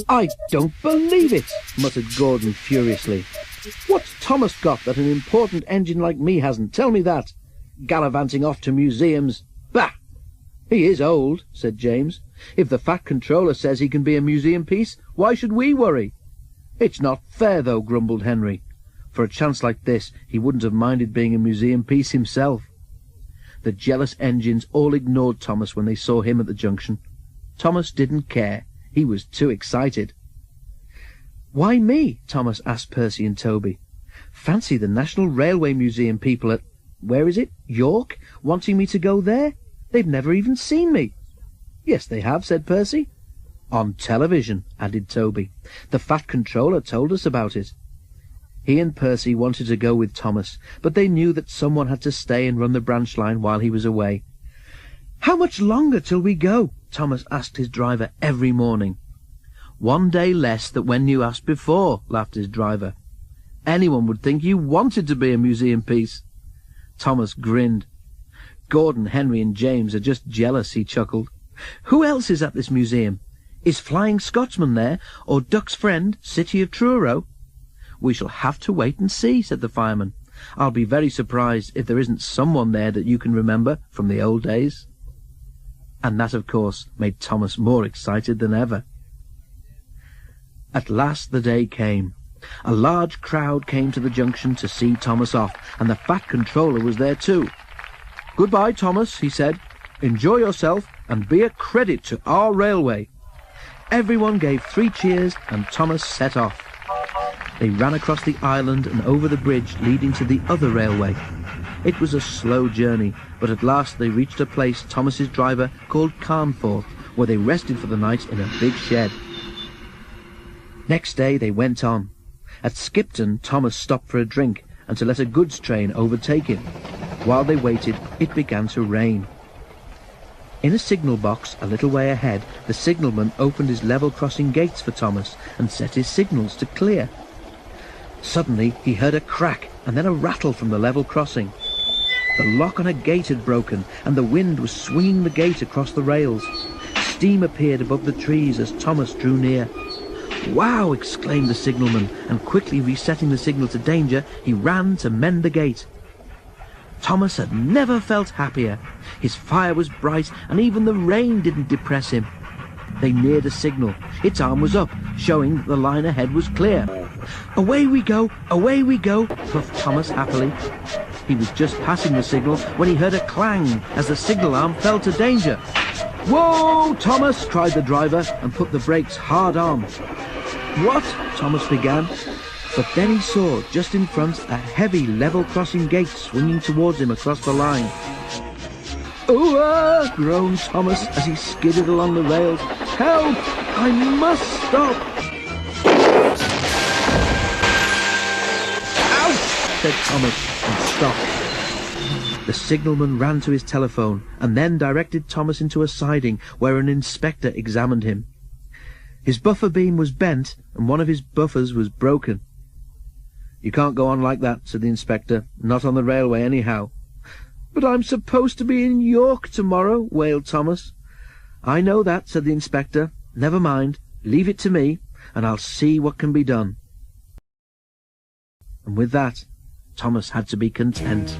"I don't believe it," muttered Gordon furiously. "What's Thomas got that an important engine like me hasn't? Tell me that. Gallivanting off to museums. Bah!" "He is old," said James. "If the Fat Controller says he can be a museum piece, why should we worry?" "It's not fair, though," grumbled Henry. For a chance like this, he wouldn't have minded being a museum piece himself. The jealous engines all ignored Thomas when they saw him at the junction. Thomas didn't care. He was too excited. "Why me?" Thomas asked Percy and Toby. "Fancy the National Railway Museum people at, where is it, York, wanting me to go there? They've never even seen me." "Yes, they have," said Percy. "On television," added Toby. "The Fat Controller told us about it." He and Percy wanted to go with Thomas, but they knew that someone had to stay and run the branch line while he was away. "How much longer till we go?" Thomas asked his driver every morning. "1 day less than when you asked before," laughed his driver. "Anyone would think you wanted to be a museum piece." Thomas grinned. "Gordon, Henry and James are just jealous," he chuckled. "Who else is at this museum? Is Flying Scotsman there, or Duck's friend, City of Truro?" "We shall have to wait and see," said the fireman. "I'll be very surprised if there isn't someone there that you can remember from the old days." And that, of course, made Thomas more excited than ever. At last the day came. A large crowd came to the junction to see Thomas off, and the Fat Controller was there too. "Goodbye, Thomas," he said. "Enjoy yourself, and be a credit to our railway." Everyone gave 3 cheers, and Thomas set off. They ran across the island and over the bridge leading to the other railway. It was a slow journey, but at last they reached a place Thomas's driver called Carnforth, where they rested for the night in a big shed. Next day they went on. At Skipton, Thomas stopped for a drink and to let a goods train overtake him. While they waited, it began to rain. In a signal box a little way ahead, the signalman opened his level crossing gates for Thomas and set his signals to clear. Suddenly he heard a crack and then a rattle from the level crossing. The lock on a gate had broken, and the wind was swinging the gate across the rails. Steam appeared above the trees as Thomas drew near. "Wow!" exclaimed the signalman, and quickly resetting the signal to danger, he ran to mend the gate. Thomas had never felt happier. His fire was bright, and even the rain didn't depress him. They neared a signal. Its arm was up, showing that the line ahead was clear. "Away we go! Away we go!" puffed Thomas happily. He was just passing the signal when he heard a clang as the signal arm fell to danger. "Whoa, Thomas!" cried the driver and put the brakes hard on. "What?" Thomas began, but then he saw just in front a heavy level crossing gate swinging towards him across the line. "Ooh-ah!" groaned Thomas as he skidded along the rails. "Help! I must stop!" "Ouch!" said Thomas and stopped. The signalman ran to his telephone and then directed Thomas into a siding where an inspector examined him. His buffer beam was bent and one of his buffers was broken. "You can't go on like that," said the inspector. "Not on the railway anyhow." "But I'm supposed to be in York tomorrow," wailed Thomas. "I know that," said the inspector. "Never mind. Leave it to me, and I'll see what can be done." And with that, Thomas had to be content.